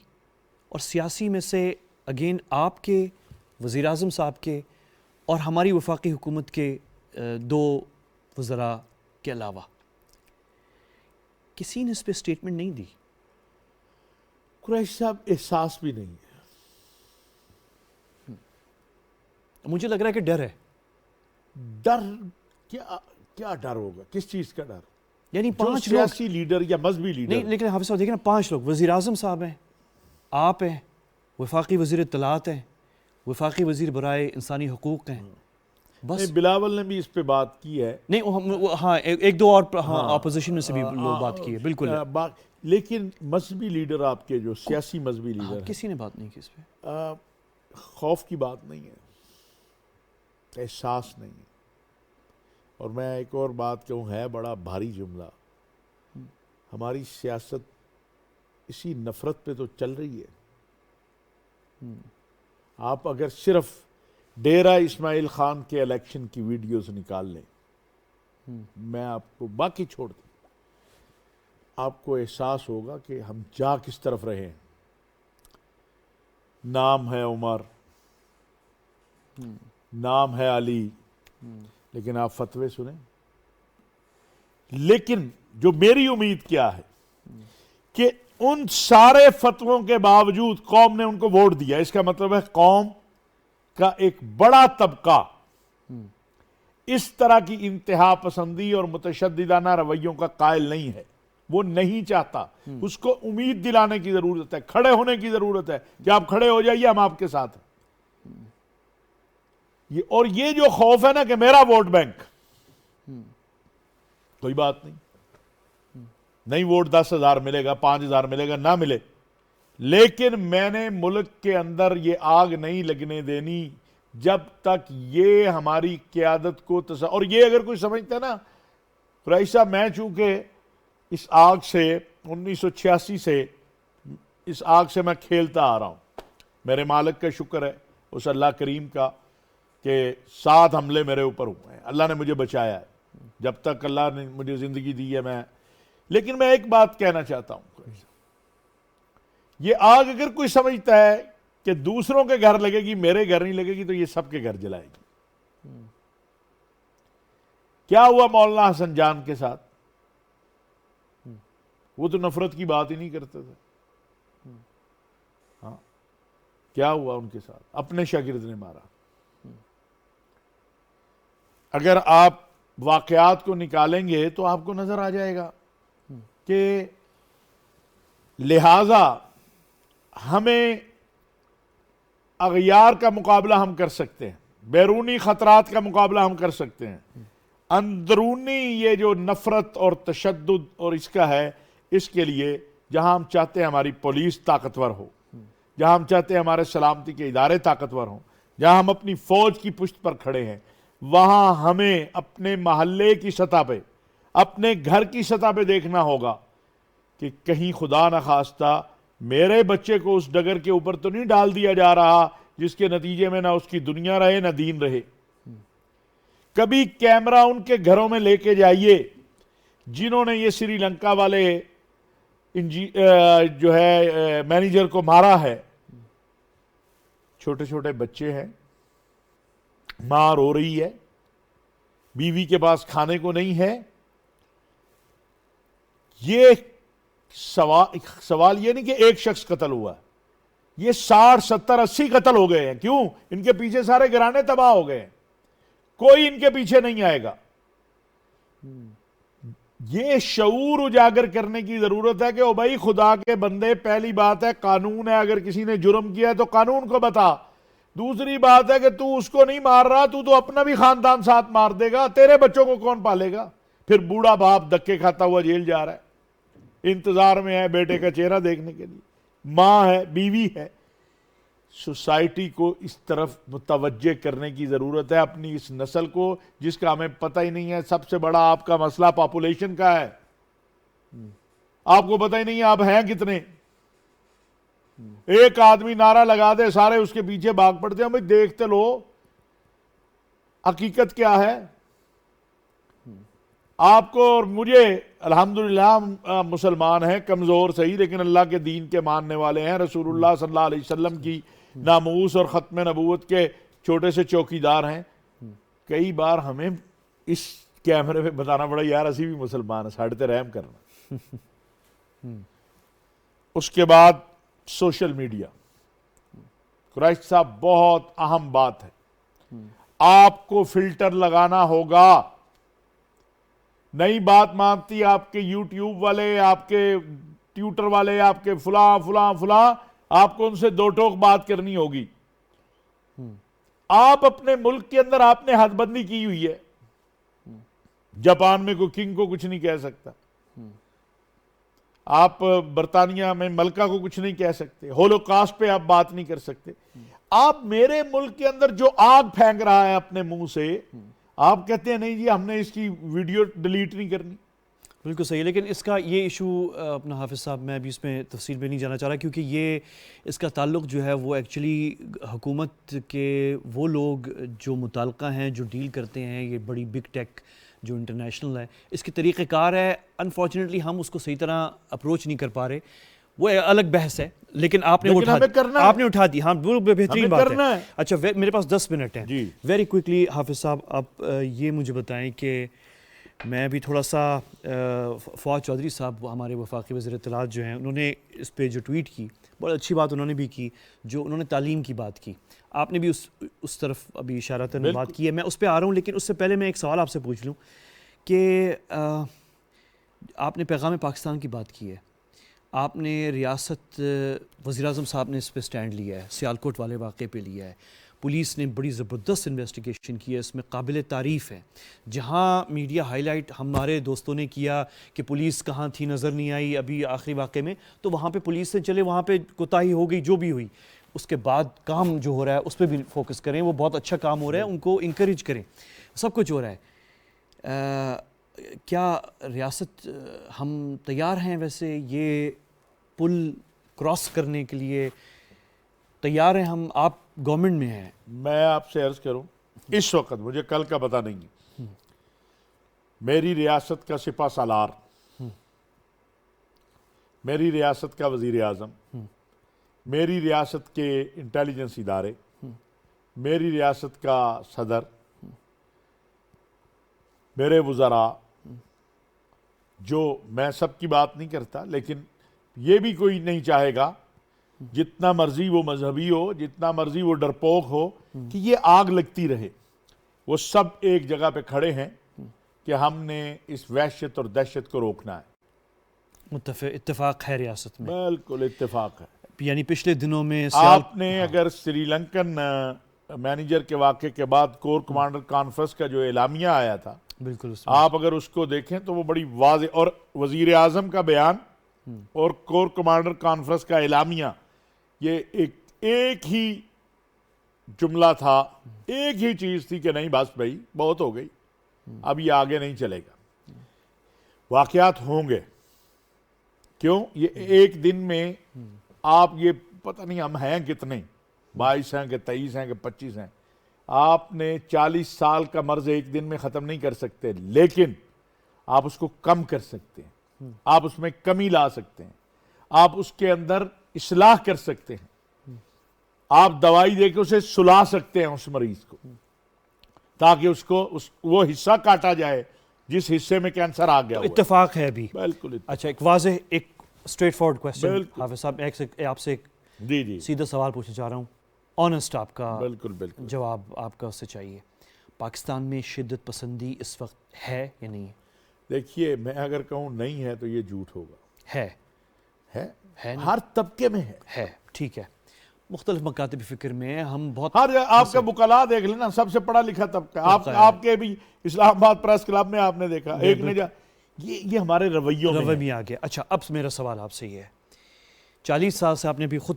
اور سیاسی میں سے، اگین آپ کے، وزیر اعظم صاحب کے اور ہماری وفاقی حکومت کے 2 وزراء کے علاوہ، کسی نے اس پہ سٹیٹمنٹ نہیں دی. قریشی صاحب احساس بھی نہیں ہے. مجھے لگ رہا ہے کہ ڈر ہے. ڈر کیا ڈر ہوگا؟ کس چیز کا ڈر؟ یعنی 5 لوگ، سیاسی لیڈر یا مذہبی لیڈر نہیں، لیکن حافظ صاحب دیکھیں نا، 5 لوگ، وزیر اعظم صاحب ہیں، آپ ہیں، وفاقی وزیر اطلاعات ہیں، وفاقی وزیر برائے انسانی حقوق ہیں، بس. بلاول نے بھی اس پہ بات کی ہے. نہیں ہاں 1-2 اور اپوزیشن میں سے بھی لوگ بات کی ہے، بالکل. لیکن مذہبی لیڈر آپ کے جو سیاسی مذہبی لیڈر ہیں، کسی نے بات نہیں کی اس پہ. خوف کی بات نہیں ہے، احساس نہیں ہے. اور میں ایک اور بات کہوں، ہے بڑا بھاری جملہ، ہماری سیاست اسی نفرت پہ تو چل رہی ہے. آپ اگر صرف ڈیرہ اسماعیل خان کے الیکشن کی ویڈیوز نکال لیں، میں آپ کو باقی چھوڑ دوں، آپ کو احساس ہوگا کہ ہم جا کس طرف رہے ہیں. نام ہے عمر، نام ہے علی، لیکن آپ فتوے سنیں. لیکن جو میری امید کیا ہے کہ ان سارے فتووں کے باوجود قوم نے ان کو ووٹ دیا. اس کا مطلب ہے قوم کا ایک بڑا طبقہ اس طرح کی انتہا پسندی اور متشددانہ رویوں کا قائل نہیں ہے. وہ نہیں چاہتا. اس کو امید دلانے کی ضرورت ہے، کھڑے ہونے کی ضرورت ہے کہ آپ کھڑے ہو جائیے، ہم آپ کے ساتھ ہیں. اور یہ جو خوف ہے نا کہ میرا ووٹ بینک، کوئی بات نہیں ووٹ 10,000 ملے گا، 5,000 ملے گا، نہ ملے، لیکن میں نے ملک کے اندر یہ آگ نہیں لگنے دینی جب تک یہ ہماری قیادت کو اور یہ اگر کوئی سمجھتا ہے نا قریشی صاحب، میں چونکہ اس آگ سے 1986 سے اس آگ سے میں کھیلتا آ رہا ہوں، میرے مالک کا شکر ہے اس اللہ کریم کا کہ 7 حملے میرے اوپر ہوئے ہیں، اللہ نے مجھے بچایا ہے جب تک اللہ نے مجھے زندگی دی ہے لیکن میں ایک بات کہنا چاہتا ہوں، یہ آگ اگر کوئی سمجھتا ہے کہ دوسروں کے گھر لگے گی میرے گھر نہیں لگے گی تو یہ سب کے گھر جلائے گی۔ کیا ہوا مولانا حسن جان کے ساتھ؟ وہ تو نفرت کی بات ہی نہیں کرتے تھے، ہاں کیا ہوا ان کے ساتھ؟ اپنے شاگرد نے مارا۔ اگر آپ واقعات کو نکالیں گے تو آپ کو نظر آ جائے گا کہ لہذا ہمیں اغیار کا مقابلہ ہم کر سکتے ہیں، بیرونی خطرات کا مقابلہ ہم کر سکتے ہیں، اندرونی یہ جو نفرت اور تشدد اور اس کا ہے، اس کے لیے جہاں ہم چاہتے ہیں ہماری پولیس طاقتور ہو، جہاں ہم چاہتے ہیں ہمارے سلامتی کے ادارے طاقتور ہوں، جہاں ہم اپنی فوج کی پشت پر کھڑے ہیں، وہاں ہمیں اپنے محلے کی سطح پہ، اپنے گھر کی سطح پہ دیکھنا ہوگا کہ کہیں خدا نخواستہ میرے بچے کو اس ڈگر کے اوپر تو نہیں ڈال دیا جا رہا جس کے نتیجے میں نہ اس کی دنیا رہے نہ دین رہے۔ کبھی کیمرہ ان کے گھروں میں لے کے جائیے جنہوں نے یہ سری لنکا والے جو ہے مینیجر کو مارا ہے، چھوٹے چھوٹے بچے ہیں، ماں رو رہی ہے، بیوی کے پاس کھانے کو نہیں ہے۔ یہ سوال یہ نہیں کہ ایک شخص قتل ہوا ہے، یہ 60 70 80 قتل ہو گئے ہیں۔ کیوں؟ ان کے پیچھے سارے گھرانے تباہ ہو گئے ہیں، کوئی ان کے پیچھے نہیں آئے گا۔ یہ شعور اجاگر کرنے کی ضرورت ہے کہ او بھائی خدا کے بندے، پہلی بات ہے قانون ہے، اگر کسی نے جرم کیا ہے تو قانون کو بتا۔ دوسری بات ہے کہ تو اس کو نہیں مار رہا، تو اپنا بھی خاندان ساتھ مار دے گا، تیرے بچوں کو کون پالے گا؟ پھر بوڑھا باپ دھکے کھاتا ہوا جیل جا رہا ہے، انتظار میں ہے بیٹے کا چہرہ دیکھنے کے لیے، ماں ہے، بیوی ہے۔ سوسائٹی کو اس طرف متوجہ کرنے کی ضرورت ہے، اپنی اس نسل کو جس کا ہمیں پتہ ہی نہیں ہے۔ سب سے بڑا آپ کا مسئلہ پاپولیشن کا ہے، آپ کو پتہ ہی نہیں ہے آپ ہیں کتنے۔ ایک آدمی نعرہ لگا دے سارے اس کے پیچھے بھاگ پڑتے ہیں، بھائی دیکھتے لو حقیقت کیا ہے۔ آپ کو اور مجھے الحمدللہ مسلمان ہیں، کمزور صحیح لیکن اللہ کے دین کے ماننے والے ہیں، رسول اللہ صلی اللہ علیہ وسلم کی ناموس اور ختم نبوت کے چھوٹے سے چوکیدار ہیں۔ کئی بار ہمیں اس کیمرے میں بتانا پڑا یار اسی بھی مسلمان ہیں، ساڑھے تے رحم کرنا۔ اس کے بعد سوشل میڈیا، قریشی صاحب بہت اہم بات ہے، آپ کو فلٹر لگانا ہوگا۔ نئی بات مانتی آپ کے یوٹیوب والے، آپ کے ٹویٹر والے، آپ کے فلاں فلاں فلاں، آپ کو ان سے دو ٹوک بات کرنی ہوگی۔ آپ اپنے ملک کے اندر آپ نے حد بندی کی ہوئی ہے، جاپان میں کوئی کنگ کو کچھ نہیں کہہ سکتا، آپ برطانیہ میں ملکہ کو کچھ نہیں کہہ سکتے، ہولوکاسٹ پہ آپ بات نہیں کر سکتے۔ آپ میرے ملک کے اندر جو آگ پھینک رہا ہے اپنے منہ سے، آپ کہتے ہیں نہیں جی ہم نے اس کی ویڈیو ڈیلیٹ نہیں کرنی۔ بالکل صحیح، لیکن اس کا یہ ایشو اپنا حافظ صاحب میں ابھی اس میں تفصیل میں نہیں جانا چاہ رہا، کیونکہ یہ اس کا تعلق جو ہے وہ ایکچولی حکومت کے وہ لوگ جو متعلقہ ہیں، جو ڈیل کرتے ہیں، یہ بڑی بگ ٹیک جو انٹرنیشنل ہے، اس کے طریقہ کار ہے۔ انفارچونیٹلی ہم اس کو صحیح طرح اپروچ نہیں کر پا رہے، وہ الگ بحث ہے، لیکن آپ نے اٹھا دی۔ ہاں بہترین بات ہے۔ اچھا میرے پاس 10 منٹ ہیں، ویری کوئکلی حافظ صاحب آپ یہ مجھے بتائیں کہ میں بھی تھوڑا سا فواد چودھری صاحب ہمارے وفاقی وزیر اطلاعات جو ہیں، انہوں نے اس پہ جو ٹویٹ کی بہت اچھی بات انہوں نے بھی کی، جو انہوں نے تعلیم کی بات کی، آپ نے بھی اس طرف ابھی اشارتاً بات کی ہے، میں اس پہ آ رہا ہوں، لیکن اس سے پہلے میں ایک سوال آپ سے پوچھ لوں کہ آپ نے پیغام پاکستان کی بات کی ہے، آپ نے ریاست وزیر اعظم صاحب نے اس پہ سٹینڈ لیا ہے، سیالکوٹ والے واقعے پہ لیا ہے، پولیس نے بڑی زبردست انویسٹیگیشن کی ہے، اس میں قابل تعریف ہے. جہاں میڈیا ہائی لائٹ ہمارے دوستوں نے کیا کہ پولیس کہاں تھی نظر نہیں آئی ابھی آخری واقعے میں، تو وہاں پہ پولیس سے چلے وہاں پہ کوتاہی ہو گئی جو بھی ہوئی، اس کے بعد کام جو ہو رہا ہے اس پہ بھی فوکس کریں. وہ بہت اچھا کام ہو رہا ہے، ان کو انکریج کریں. سب کچھ ہو رہا ہے. کیا ریاست ہم تیار ہیں ویسے یہ پل کراس کرنے کے لیے تیار ہیں ہم؟ آپ گورنمنٹ میں ہیں. میں آپ سے عرض کروں اس وقت مجھے کل کا پتہ نہیں ہے، میری ریاست کا سپہ سالار، میری ریاست کا وزیر اعظم، میری ریاست کے انٹیلیجنس ادارے، میری ریاست کا صدر، میرے وزراء، جو میں سب کی بات نہیں کرتا لیکن یہ بھی کوئی نہیں چاہے گا جتنا مرضی وہ مذہبی ہو، جتنا مرضی وہ ڈرپوک ہو کہ یہ آگ لگتی رہے، وہ سب ایک جگہ پہ کھڑے ہیں کہ ہم نے اس وحشت اور دہشت کو روکنا ہے. اتفاق ہے ریاست میں؟ بالکل اتفاق ہے. یعنی پچھلے دنوں میں آپ نے اگر سری لنکن مینیجر کے واقعے کے بعد کور کمانڈر کانفرنس کا جو اعلامیہ آیا تھا، بالکل آپ اگر اس کو دیکھیں تو وہ بڑی واضح، اور وزیر اعظم کا بیان اور کور کمانڈر کانفرنس کا اعلامیہ، یہ ایک ہی جملہ تھا، ایک ہی چیز تھی کہ نہیں بس بھائی بہت ہو گئی، اب یہ آگے نہیں چلے گا. واقعات ہوں گے، کیوں؟ یہ ایک دن میں آپ یہ پتہ نہیں ہم ہیں کتنے، 22 ہیں کہ 23 ہیں کہ 25 ہیں، آپ نے 40 سال کا مرض ایک دن میں ختم نہیں کر سکتے، لیکن آپ اس کو کم کر سکتے ہیں، آپ اس میں کمی لا سکتے ہیں، آپ اس کے اندر اصلاح کر سکتے ہیں، آپ دوائی دے کے اسے سلا سکتے ہیں اس مریض کو، تاکہ اس کو وہ حصہ کاٹا جائے جس حصے میں کینسر آ گیا. اتفاق ہے ابھی. بالکل. اچھا، ایک واضح ایک اسٹریٹ فارورڈ کویسچن حافظ صاحب، آپ سے ایک جی سیدھا سوال پوچھنا چاہ رہا ہوں، آنسٹ آپ کا بالکل جواب آپ کا اس سے چاہیے. پاکستان میں شدت پسندی اس وقت ہے یا نہیں ہے؟ دیکھیے میں اگر کہوں نہیں ہے تو یہ جھوٹ ہوگا. ہے ہر طبقے میں ہے. ٹھیک ہے، مختلف مکاتب فکر میں ہم بہت آپ کا وکلاء دیکھ لینا، سب سے پڑھا لکھا طبقہ، آپ کے بھی اسلام آباد پریس کلب میں آپ نے دیکھا ایک نے یہ ہمارے رویوں میں آ گیا. اچھا، اب میرا سوال آپ سے یہ ہے، 40 سال سے آپ نے بھی خود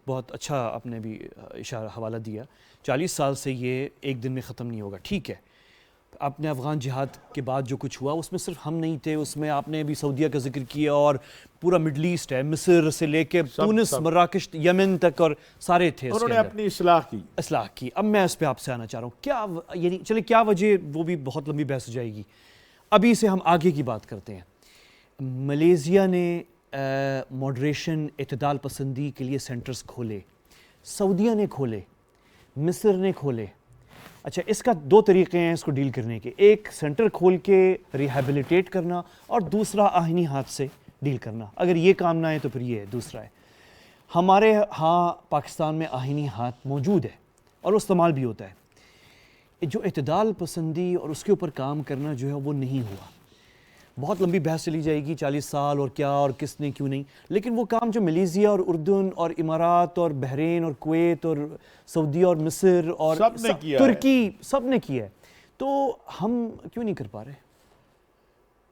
بہت اچھا آپ نے بھی اشارہ حوالہ دیا، 40 سال سے یہ ایک دن میں ختم نہیں ہوگا. ٹھیک ہے، آپ نے افغان جہاد کے بعد جو کچھ ہوا اس میں صرف ہم نہیں تھے، اس میں آپ نے بھی سعودیہ کا ذکر کیا اور پورا مڈل ایسٹ ہے، مصر سے لے کے تونس، مراکش، یمن تک، اور سارے تھے. انہوں نے اپنی اصلاح کی. اب میں اس پہ آپ سے آنا چاہ رہا ہوں، کیا یعنی چلے کیا وجہ، وہ بھی بہت لمبی بحث ہو جائے گی. ابھی سے ہم آگے کی بات کرتے ہیں. ملیزیا نے ماڈریشن، اعتدال پسندی کے لیے سینٹرز کھولے، سعودیہ نے کھولے، مصر نے کھولے. اچھا، اس کا 2 طریقے ہیں اس کو ڈیل کرنے کے، ایک سینٹر کھول کے ریہیبلیٹیٹ کرنا اور دوسرا آہنی ہاتھ سے ڈیل کرنا. اگر یہ کام نہ ہے تو پھر یہ دوسرا ہے. ہمارے ہاں پاکستان میں آہنی ہاتھ موجود ہے اور استعمال بھی ہوتا ہے. جو اعتدال پسندی اور اس کے اوپر کام کرنا جو ہے وہ نہیں ہوا. بہت لمبی بحث چلی جائے گی، 40 سال اور کیا اور کس نے کیوں نہیں، لیکن وہ کام جو ملیزیا اور اردن اور امارات اور بحرین اور کویت اور سعودیہ اور مصر اور ترکی سب نے کیا ہے، تو ہم کیوں نہیں کر پا رہے؟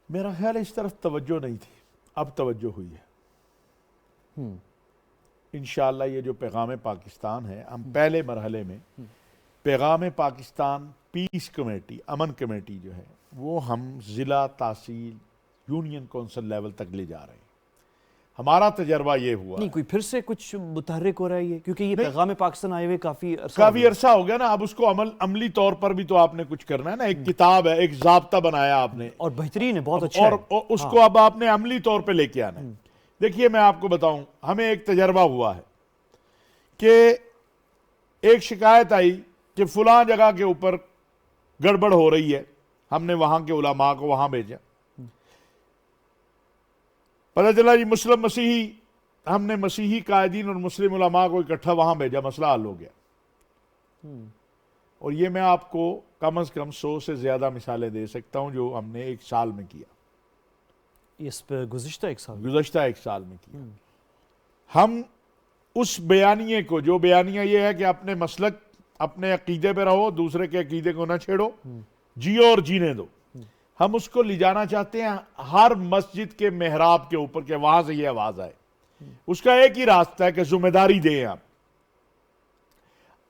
میرا خیال اس طرف توجہ نہیں تھی، اب توجہ ہوئی ہے. انشاءاللہ یہ جو پیغام پاکستان ہے، ہم پہلے مرحلے میں پیغام پاکستان پیس کمیٹی، امن کمیٹی جو ہے وہ ہم ضلع، تحصیل، یونین کونسل لیول تک لے جا رہے ہیں. ہمارا تجربہ یہ ہوا نہیں کوئی پھر سے کچھ متحرک ہو رہا ہے یہ، کیونکہ یہ پیغام پاکستان آئے ہوئے کافی عرصہ ہو گیا نا. اب اس کو عملی طور پر بھی تو آپ نے کچھ کرنا ہے نا. ایک کتاب ہے، ایک ضابطہ بنایا آپ نے، اور بہترین ہے، بہت اچھا ہے، اور اس کو اب آپ نے عملی طور پہ لے کے آنا ہے. دیکھیے میں آپ کو بتاؤں، ہمیں ایک تجربہ ہوا ہے کہ ایک شکایت آئی کہ فلاں جگہ کے اوپر گڑبڑ ہو رہی ہے، ہم نے وہاں کے علماء کو وہاں بھیجا. پتہ چلا جی مسلم مسیحی، ہم نے مسیحی قائدین اور مسلم علماء کو اکٹھا وہاں بھیجا، مسئلہ حل ہو گیا. اور یہ میں آپ کو کم از کم 100 سے زیادہ مثالیں دے سکتا ہوں جو ہم نے ایک سال میں کیا. اس پہ گزشتہ ایک سال میں کیا. ہم اس بیانیے کو، جو بیانیہ یہ ہے کہ اپنے مسلک اپنے عقیدے پہ رہو، دوسرے کے عقیدے کو نہ چھیڑو، جیو اور جینے دو. ہم اس کو لے جانا چاہتے ہیں ہر مسجد کے محراب کے اوپر کہ وہاں سے یہ آواز آئے. اس کا ایک ہی راستہ ہے کہ ذمہ داری دیں.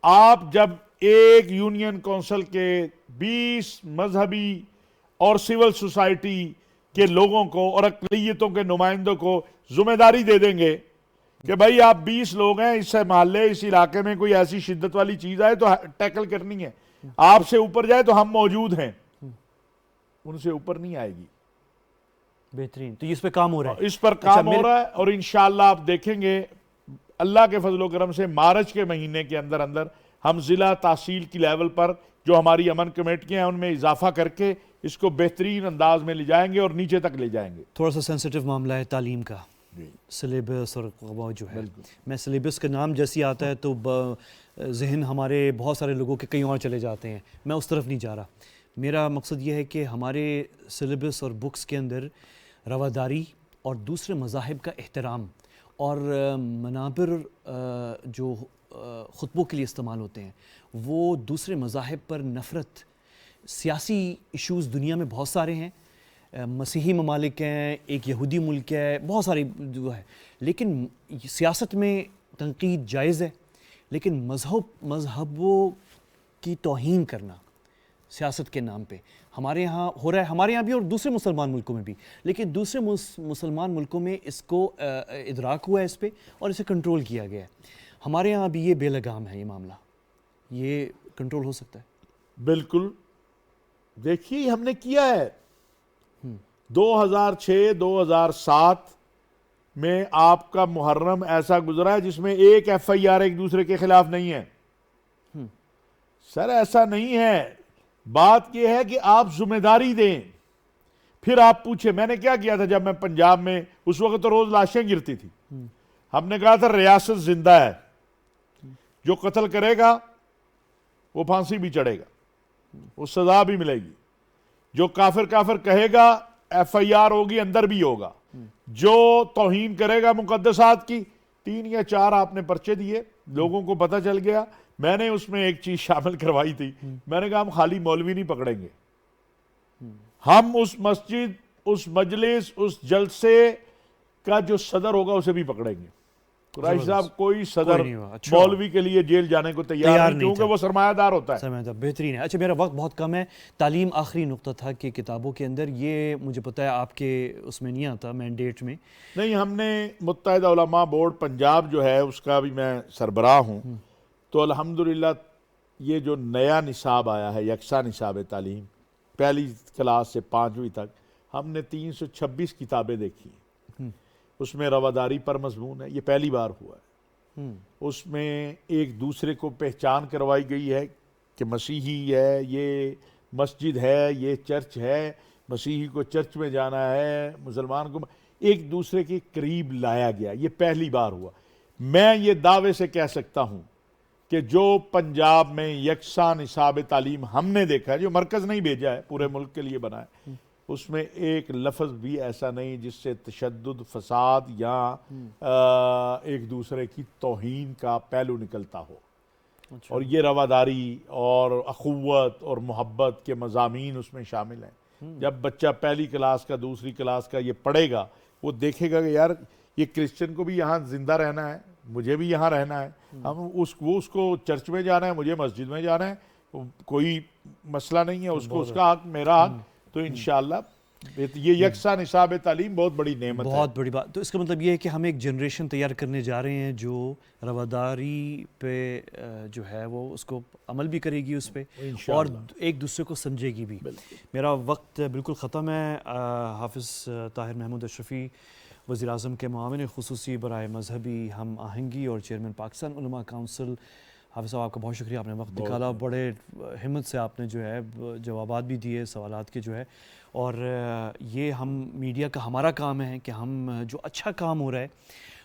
آپ جب ایک یونین کونسل کے 20 مذہبی اور سول سوسائٹی کے لوگوں کو اور اقلیتوں کے نمائندوں کو ذمہ داری دے دیں گے کہ بھائی آپ 20 لوگ ہیں، اس محلے اس علاقے میں کوئی ایسی شدت والی چیز آئے تو ٹیکل کرنی ہے، آپ سے اوپر جائے تو ہم موجود ہیں، ان سے اوپر نہیں آئے گی. بہترین. تو اس پہ کام ہو رہا ہے، اس پر کام ہو رہا ہے، اور انشاءاللہ آپ دیکھیں گے اللہ کے فضل و کرم سے مارچ کے مہینے کے اندر ہم ضلع تحصیل کی لیول پر جو ہماری امن کمیٹیاں ہیں ان میں اضافہ کر کے اس کو بہترین انداز میں لے جائیں گے اور نیچے تک لے جائیں گے. تھوڑا سا سینسٹیو معاملہ ہے تعلیم کا، سلیبس اور وہ جو ہے. میں سلیبس کا نام جیسی آتا ہے تو ذہن ہمارے بہت سارے لوگوں کے کہیں اور چلے جاتے ہیں. میں اس طرف نہیں جا رہا. میرا مقصد یہ ہے کہ ہمارے سلیبس اور بکس کے اندر رواداری اور دوسرے مذاہب کا احترام اور منابر جو خطبوں کے لیے استعمال ہوتے ہیں وہ دوسرے مذاہب پر نفرت. سیاسی ایشوز دنیا میں بہت سارے ہیں، مسیحی ممالک ہیں، ایک یہودی ملک ہے، بہت ساری جو ہے، لیکن سیاست میں تنقید جائز ہے، لیکن مذہبوں کی توہین کرنا سیاست کے نام پہ ہمارے ہاں ہو رہا ہے، ہمارے ہاں بھی اور دوسرے مسلمان ملکوں میں بھی. لیکن دوسرے مسلمان ملکوں میں اس کو ادراک ہوا ہے اس پہ اور اسے کنٹرول کیا گیا ہے. ہمارے ہاں بھی یہ بے لگام ہے، یہ معاملہ یہ کنٹرول ہو سکتا ہے. بالکل. دیکھیے ہم نے کیا ہے 2006 2007 میں آپ کا محرم ایسا گزرا ہے جس میں ایک ایف آئی آر ایک دوسرے کے خلاف نہیں ہے. سر ایسا نہیں ہے. بات یہ ہے کہ آپ ذمہ داری دیں. پھر آپ پوچھیں میں نے کیا کیا تھا جب میں پنجاب میں، اس وقت تو روز لاشیں گرتی تھی. ہم نے کہا تھا ریاست زندہ ہے، جو قتل کرے گا وہ پھانسی بھی چڑھے گا، وہ سزا بھی ملے گی. جو کافر کہے گا ایف آئی آر ہوگی، اندر بھی ہوگا. جو توہین کرے گا مقدسات کی 3 یا 4 آپ نے پرچے دیے، لوگوں کو پتہ چل گیا. میں نے اس میں ایک چیز شامل کروائی تھی، میں نے کہا ہم خالی مولوی نہیں پکڑیں گے، ہم اس مسجد، اس مجلس، اس جلسے کا جو صدر ہوگا اسے بھی پکڑیں گے. قریشی صاحب کوئی صدر مولوی کے لیے جیل جانے کو تیار نہیں کیونکہ وہ سرمایہ دار ہوتا ہے. سرمایہ دار بہترین ہے. اچھا میرا وقت بہت کم ہے. تعلیم آخری نقطہ تھا کہ کتابوں کے اندر یہ مجھے پتہ ہے آپ کے اس میں نہیں آتا مینڈیٹ میں. نہیں، ہم نے متحدہ علماء بورڈ پنجاب جو ہے اس کا بھی میں سربراہ ہوں، تو الحمدللہ یہ جو نیا نصاب آیا ہے یکساں نصاب تعلیم 1 کلاس سے 5ویں تک، ہم نے 326 کتابیں دیکھی ہیں. اس میں رواداری پر مضمون ہے، یہ پہلی بار ہوا ہے. اس میں ایک دوسرے کو پہچان کروائی گئی ہے کہ مسیحی ہے، یہ مسجد ہے، یہ چرچ ہے، مسیحی کو چرچ میں جانا ہے، مسلمان کو ایک دوسرے کے قریب لایا گیا. یہ پہلی بار ہوا. میں یہ دعوے سے کہہ سکتا ہوں کہ جو پنجاب میں یکساں نصاب تعلیم ہم نے دیکھا ہے، جو مرکز نہیں بھیجا ہے، پورے ملک کے لیے بنا ہے، اس میں ایک لفظ بھی ایسا نہیں جس سے تشدد، فساد یا ایک دوسرے کی توہین کا پہلو نکلتا ہو. اور یہ رواداری اور اخوت اور محبت کے مضامین اس میں شامل ہیں. جب بچہ 1 کلاس کا 2 کلاس کا یہ پڑھے گا، وہ دیکھے گا کہ یار یہ کرسچن کو بھی یہاں زندہ رہنا ہے، مجھے بھی یہاں رہنا ہے، اس کو چرچ میں جانا ہے، مجھے مسجد میں جانا ہے، کوئی مسئلہ نہیں ہے، اس کو اس کا حق، میرا حق. تو انشاءاللہ یہ یکساں نصاب تعلیم بہت بڑی نعمت ہے، بہت بڑی بات. تو اس کا مطلب یہ ہے کہ ہم ایک جنریشن تیار کرنے جا رہے ہیں جو رواداری پہ جو ہے وہ اس کو عمل بھی کرے گی اس پہ اور ایک دوسرے کو سمجھے گی بھی. میرا وقت بالکل ختم ہے. حافظ طاہر محمود اشرفی، وزیر اعظم کے معاون خصوصی برائے مذہبی ہم آہنگی اور چیئرمین پاکستان علماء کونسل. حافظ صاحب آپ کا بہت شکریہ، آپ نے وقت نکالا، بڑے ہمت سے آپ نے جو ہے جوابات بھی دیے سوالات کے جو ہے. اور یہ ہم میڈیا کا ہمارا کام ہے کہ ہم جو اچھا کام ہو رہا ہے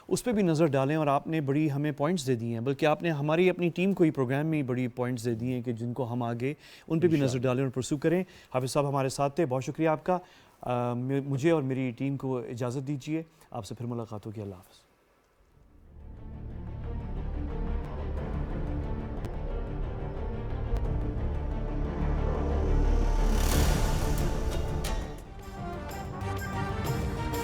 اس پہ بھی نظر ڈالیں. اور آپ نے بڑی ہمیں پوائنٹس دے دیے ہیں، بلکہ آپ نے ہماری اپنی ٹیم کو ہی پروگرام میں بڑی پوائنٹس دے دیے ہیں کہ جن کو ہم آگے ان پہ بھی نظر ڈالیں اور پرسو کریں. حافظ صاحب ہمارے ساتھ تھے، بہت شکریہ آپ کا. مجھے اور میری ٹیم کو اجازت دیجیے، آپ سے پھر ملاقات ہوگی. اللہ حافظ.